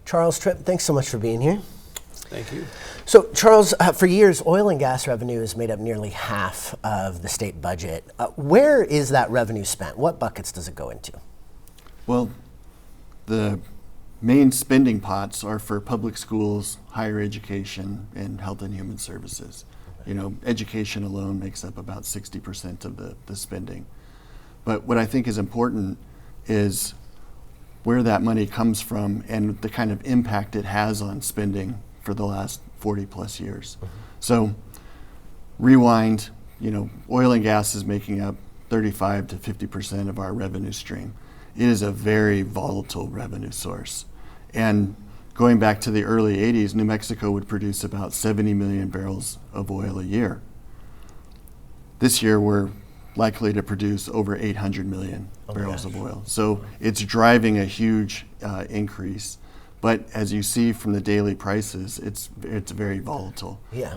Charles Tripp, thanks so much for being here. Thank you. So, Charles, for years, oil and gas revenue has made up nearly half of the state budget. Where is that revenue spent? What buckets does it go into? Well, the main spending pots are for public schools, higher education, and health and human services. Education alone makes up about 60% of the spending. But what I think is important is where that money comes from and the kind of impact it has on spending for the last 40 plus years. Mm-hmm. So rewind, oil and gas is making up 35 to 50% of our revenue stream. It is a very volatile revenue source. And going back to the early 80s, New Mexico would produce about 70 million barrels of oil a year. This year, we're likely to produce over 800 million barrels of oil. So it's driving a huge increase. But as you see from the daily prices, it's very volatile. Yeah.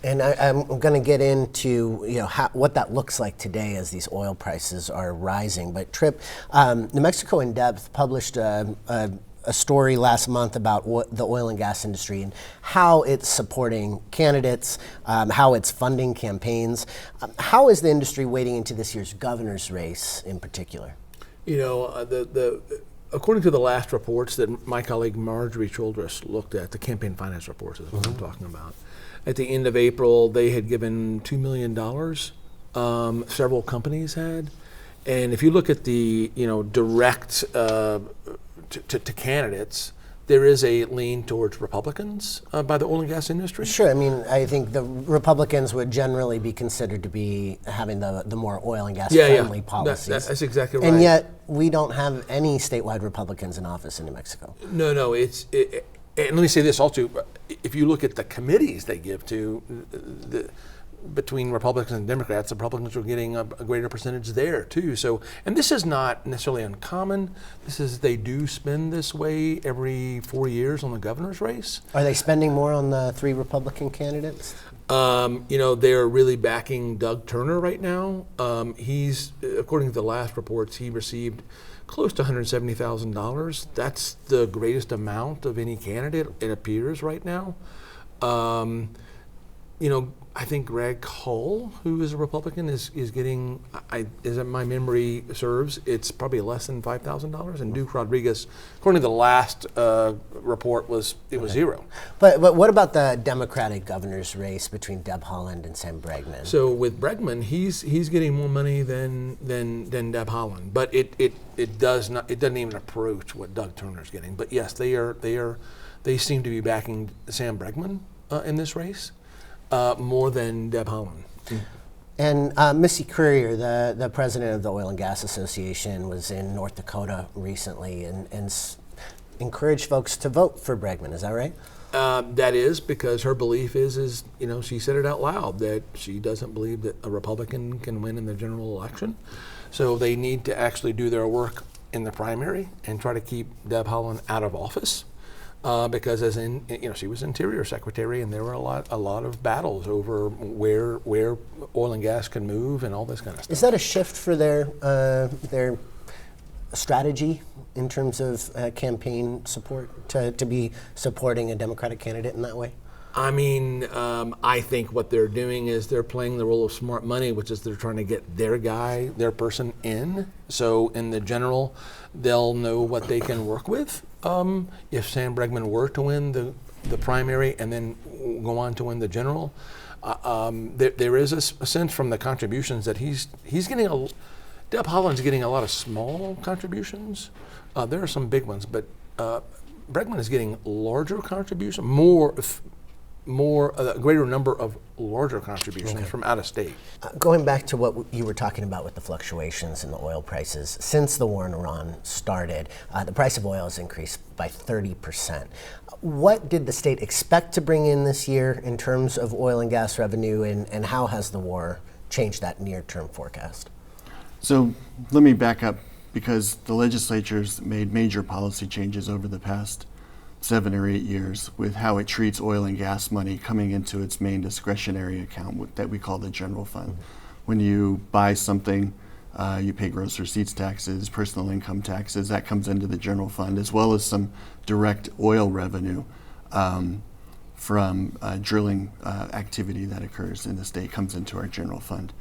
And I'm going to get into what that looks like today as these oil prices are rising. But Tripp, New Mexico in Depth published a story last month about the oil and gas industry and how it's supporting candidates, how it's funding campaigns. How is the industry wading into this year's governor's race in particular? According to the last reports that my colleague Marjorie Childress looked at, the campaign finance reports is what I'm talking about. At the end of April, they had given $2 million. Several companies had. And if you look at the direct to candidates, there is a lean towards Republicans by the oil and gas industry. Sure. I mean, I think the Republicans would generally be considered to be having the more oil and gas friendly policies. That's exactly right. And yet, we don't have any statewide Republicans in office in New Mexico. No. And let me say this also: if you look at the committees they give to between Republicans and Democrats, the Republicans are getting a greater percentage there too. So, and this is not necessarily uncommon. They do spend this way every 4 years on the governor's race. Are they spending more on the three Republican candidates? They're really backing Doug Turner right now. He's, according to the last reports, he received close to $170,000. That's the greatest amount of any candidate, it appears, right now. I think Greg Hull, who is a Republican, is getting, as my memory serves, it's probably less than $5,000. And Duke Rodriguez, according to the last report, was zero. But what about the Democratic governor's race between Deb Haaland and Sam Bregman? So with Bregman, he's getting more money than Deb Haaland, but it doesn't even approach what Doug Turner's getting. But yes, they seem to be backing Sam Bregman in this race. More than Deb Haaland. And Missy Courier, the president of the Oil and Gas Association, was in North Dakota recently and encouraged folks to vote for Bregman. Is that right? That is because her belief is she said it out loud that she doesn't believe that a Republican can win in the general election. So they need to actually do their work in the primary and try to keep Deb Haaland out of office. Because she was Interior Secretary, and there were a lot of battles over where oil and gas can move and all this kind of stuff. Is that a shift for their strategy in terms of campaign support to be supporting a Democratic candidate in that way? I mean, I think what they're doing is they're playing the role of smart money, which is they're trying to get their person in. So in the general, they'll know what they can work with. If Sam Bregman were to win the primary and then go on to win the general, there is a sense from the contributions that he's getting Deb Haaland's getting a lot of small contributions. There are some big ones, but Bregman is getting larger contributions, a greater number of larger contributions from out of state. Going back to what you were talking about with the fluctuations in the oil prices, since the war in Iran started, the price of oil has increased by 30%. What did the state expect to bring in this year in terms of oil and gas revenue, and how has the war changed that near-term forecast? So let me back up, because the legislature's made major policy changes over the past 7 or 8 years with how it treats oil and gas money coming into its main discretionary account that we call the general fund. When you buy something You pay gross receipts taxes, personal income taxes. That comes into the general fund, as well as some direct oil revenue from drilling activity that occurs in the state comes into our general fund.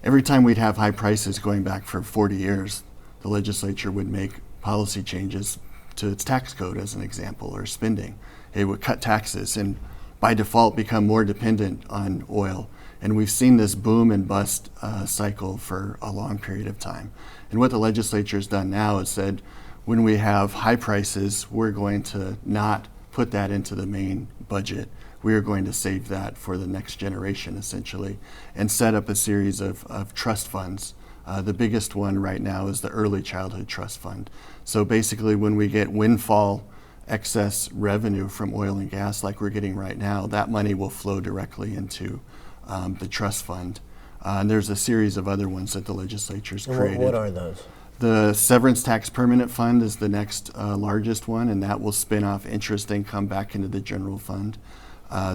Every time we'd have high prices going back for 40 years, the legislature would make policy changes to its tax code, as an example, or spending. It would cut taxes and by default become more dependent on oil. And we've seen this boom and bust cycle for a long period of time. And what the legislature has done now is said, when we have high prices, we're going to not put that into the main budget. We are going to save that for the next generation, essentially, and set up a series of trust funds. The biggest one right now is the Early Childhood Trust Fund. So basically, when we get windfall excess revenue from oil and gas like we're getting right now, that money will flow directly into the trust fund. And there's a series of other ones that the legislature's created. What are those? The Severance Tax Permanent Fund is the next largest one, and that will spin off interest income back into the general fund.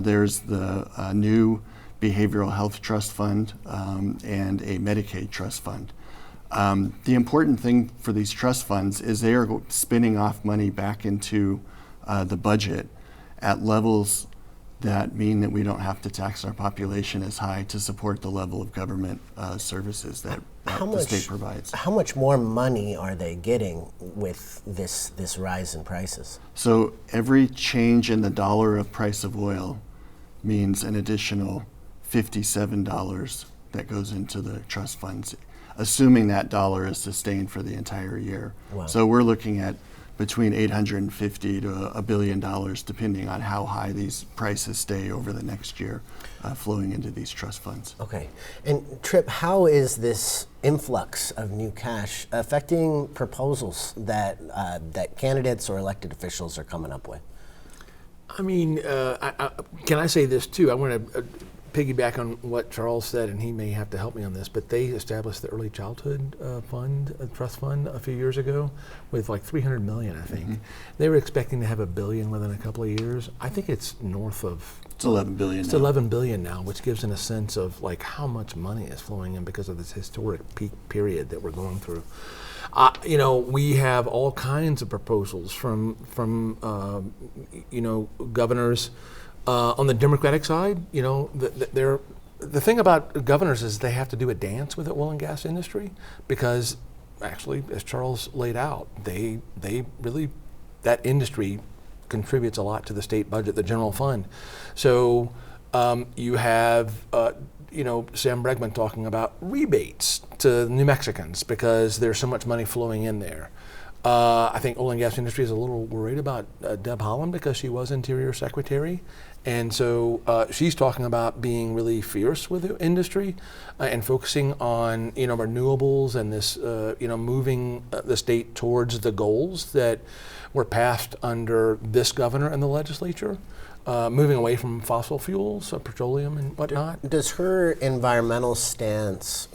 There's the new Behavioral Health Trust Fund and a Medicaid Trust Fund. The important thing for these trust funds is they are spinning off money back into the budget at levels that mean that we don't have to tax our population as high to support the level of government services that the state provides. How much more money are they getting with this rise in prices? So every change in the dollar of price of oil means an additional $57 that goes into the trust funds, assuming that dollar is sustained for the entire year. Wow. So we're looking at between $850 to $1 billion, depending on how high these prices stay over the next year, flowing into these trust funds. Okay. And Tripp, how is this influx of new cash affecting proposals that candidates or elected officials are coming up with? I mean, can I say this too? I want to piggyback on what Charles said, and he may have to help me on this, but they established the Early Childhood Trust Fund a few years ago with like $300 million, I think. Mm-hmm. They were expecting to have $1 billion within a couple of years. I think it's north of... It's $11 billion It's now. $11 billion now, which gives in a sense of like how much money is flowing in because of this historic peak period that we're going through. We have all kinds of proposals from governors. On the Democratic side, the thing about governors is they have to do a dance with the oil and gas industry because, actually, as Charles laid out, they really, that industry contributes a lot to the state budget, the general fund. So you have, Sam Bregman talking about rebates to New Mexicans because there's so much money flowing in there. I think oil and gas industry is a little worried about Deb Haaland because she was Interior Secretary. And so she's talking about being really fierce with the industry and focusing on, renewables and this, moving the state towards the goals that were passed under this governor and the legislature, moving away from fossil fuels, petroleum and whatnot. Does her environmental stance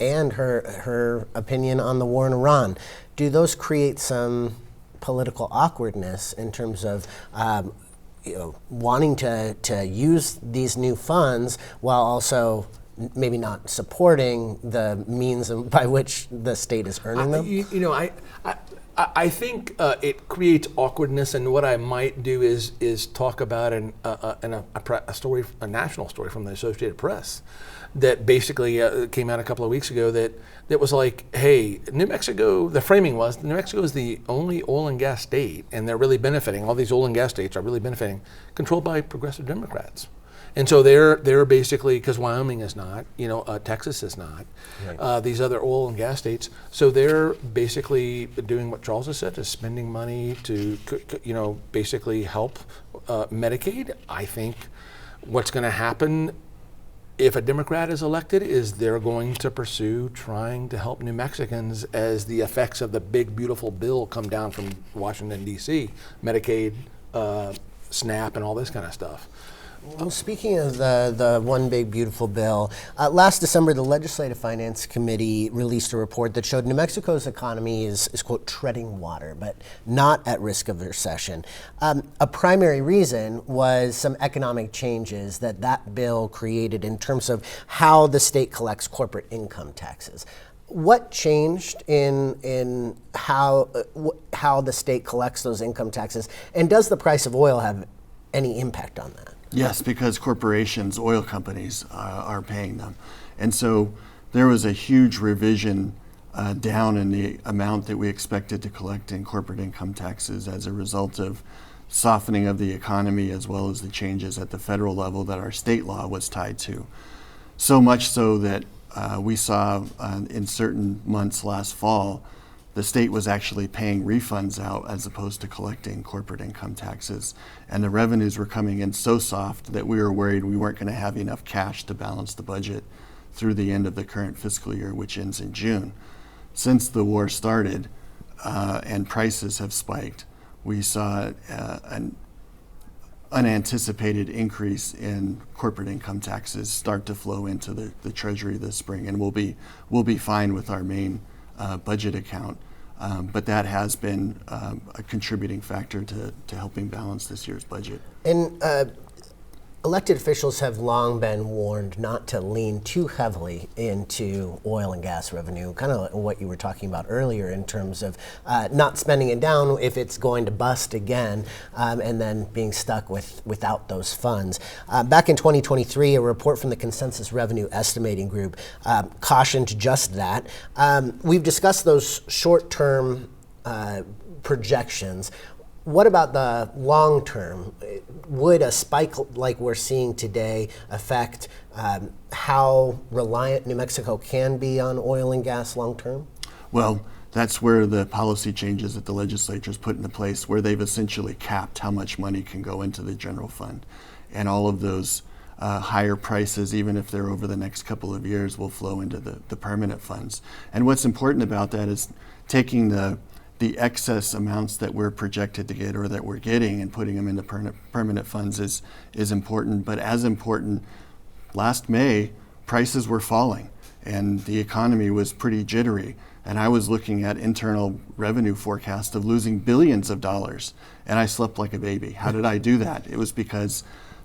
and her opinion on the war in Iran, do those create some political awkwardness in terms of wanting to use these new funds while also maybe not supporting the means by which the state is earning them? I think it creates awkwardness, and what I might do is talk about a national story from the Associated Press that basically came out a couple of weeks ago that was like, hey, New Mexico, the framing was, New Mexico is the only oil and gas state, and they're really benefiting, all these oil and gas states are really benefiting, controlled by progressive Democrats. And so they're basically, because Wyoming is not, Texas is not, right. These other oil and gas states. So they're basically doing what Charles has said, is spending money to, basically help Medicaid. I think what's going to happen if a Democrat is elected is they're going to pursue trying to help New Mexicans as the effects of the big, beautiful bill come down from Washington, D.C., Medicaid, SNAP, and all this kind of stuff. Well, speaking of the one big beautiful bill, last December the Legislative Finance Committee released a report that showed New Mexico's economy is quote, treading water, but not at risk of recession. A primary reason was some economic changes that bill created in terms of how the state collects corporate income taxes. What changed in how the state collects those income taxes, and does the price of oil have any impact on that? Yes, because corporations, oil companies, are paying them. And so there was a huge revision down in the amount that we expected to collect in corporate income taxes as a result of softening of the economy, as well as the changes at the federal level that our state law was tied to. So much so that we saw in certain months last fall, the state was actually paying refunds out as opposed to collecting corporate income taxes. And the revenues were coming in so soft that we were worried we weren't going to have enough cash to balance the budget through the end of the current fiscal year, which ends in June. Since the war started and prices have spiked, we saw an unanticipated increase in corporate income taxes start to flow into the Treasury this spring, and we'll be fine with our main budget account. But that has been a contributing factor to helping balance this year's budget. And elected officials have long been warned not to lean too heavily into oil and gas revenue, kind of what you were talking about earlier in terms of not spending it down if it's going to bust again, and then being stuck without those funds. Back in 2023, a report from the Consensus Revenue Estimating Group cautioned just that. We've discussed those short-term projections. What about the long term? Would a spike like we're seeing today affect how reliant New Mexico can be on oil and gas long term? Well, that's where the policy changes that the legislature's put into place, where they've essentially capped how much money can go into the general fund. And all of those higher prices, even if they're over the next couple of years, will flow into the permanent funds. And what's important about that is taking the excess amounts that we're projected to get or that we're getting and putting them into permanent funds is important. But as important, last May, prices were falling and the economy was pretty jittery. And I was looking at internal revenue forecast of losing billions of dollars, and I slept like a baby. How did I do that? It was because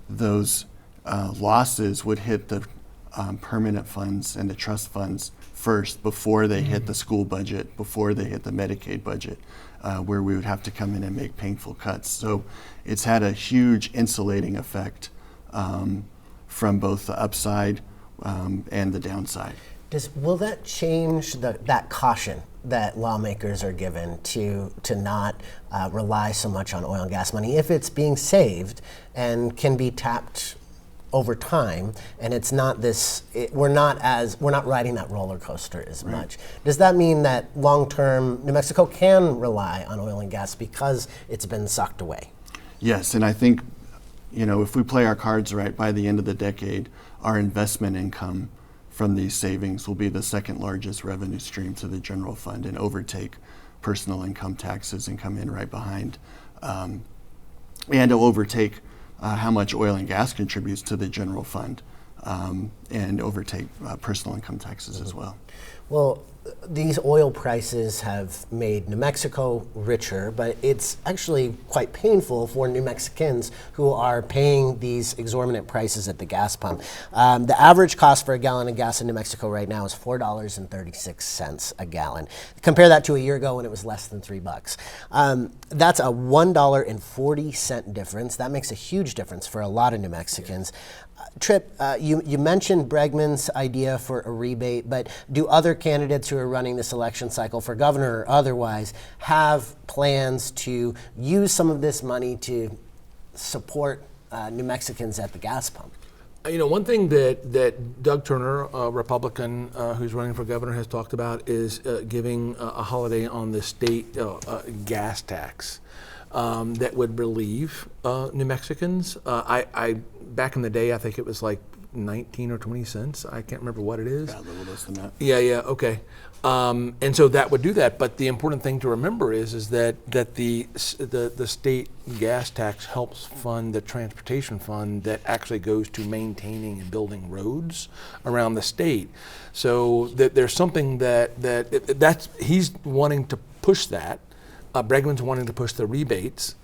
those losses would hit the permanent funds and the trust funds first before they hit the school budget, before they hit the Medicaid budget, where we would have to come in and make painful cuts. So it's had a huge insulating effect from both the upside and the downside. Will that change that caution that lawmakers are given to not rely so much on oil and gas money if it's being saved and can be tapped over time, and it's not we're not riding that roller coaster as much? Does that mean that long term New Mexico can rely on oil and gas because it's been sucked away? Yes, and I think if we play our cards right, by the end of the decade, our investment income from these savings will be the second largest revenue stream to the general fund and overtake personal income taxes and come in right behind, and it'll overtake how much oil and gas contributes to the general fund, and overtake personal income taxes as well. Well, these oil prices have made New Mexico richer, but it's actually quite painful for New Mexicans who are paying these exorbitant prices at the gas pump. The average cost for a gallon of gas in New Mexico right now is $4.36 a gallon. Compare that to a year ago when it was less than $3. That's a $1.40 difference. That makes a huge difference for a lot of New Mexicans. Tripp, you mentioned Bregman's idea for a rebate, but do other candidates who are running this election cycle for governor or otherwise have plans to use some of this money to support New Mexicans at the gas pump? One thing that Doug Turner, a Republican who's running for governor, has talked about is giving a holiday on the state gas tax that would relieve New Mexicans. Back in the day, I think it was like 19 or 20 cents. I can't remember what it is. Yeah, a little less than that. Yeah, okay. And so that would do that. But the important thing to remember is that the state gas tax helps fund the transportation fund that actually goes to maintaining and building roads around the state. So there's something that's he's wanting to push that. Bregman's wanting to push the rebates.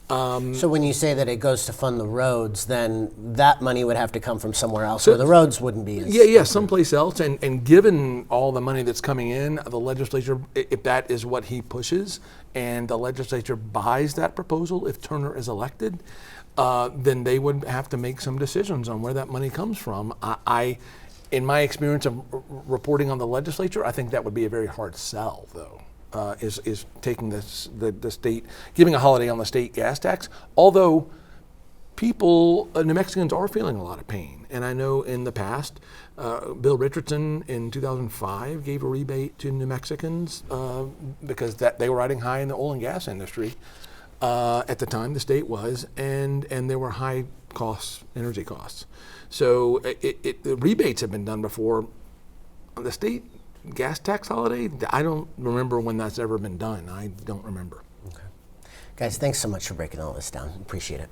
So when you say that it goes to fund the roads, then that money would have to come from somewhere else, or the roads wouldn't be as... Yeah, someplace else. And given all the money that's coming in, the legislature, if that is what he pushes, and the legislature buys that proposal, if Turner is elected, then they would have to make some decisions on where that money comes from. In my experience of reporting on the legislature, I think that would be a very hard sell, though. Is taking the state, giving a holiday on the state gas tax, although people, New Mexicans are feeling a lot of pain. And I know in the past, Bill Richardson in 2005 gave a rebate to New Mexicans because they were riding high in the oil and gas industry. At the time, the state was, and there were high costs, energy costs. So the rebates have been done before. The state gas tax holiday, I don't remember when that's ever been done. I don't remember. Okay. Guys, thanks so much for breaking all this down. Appreciate it.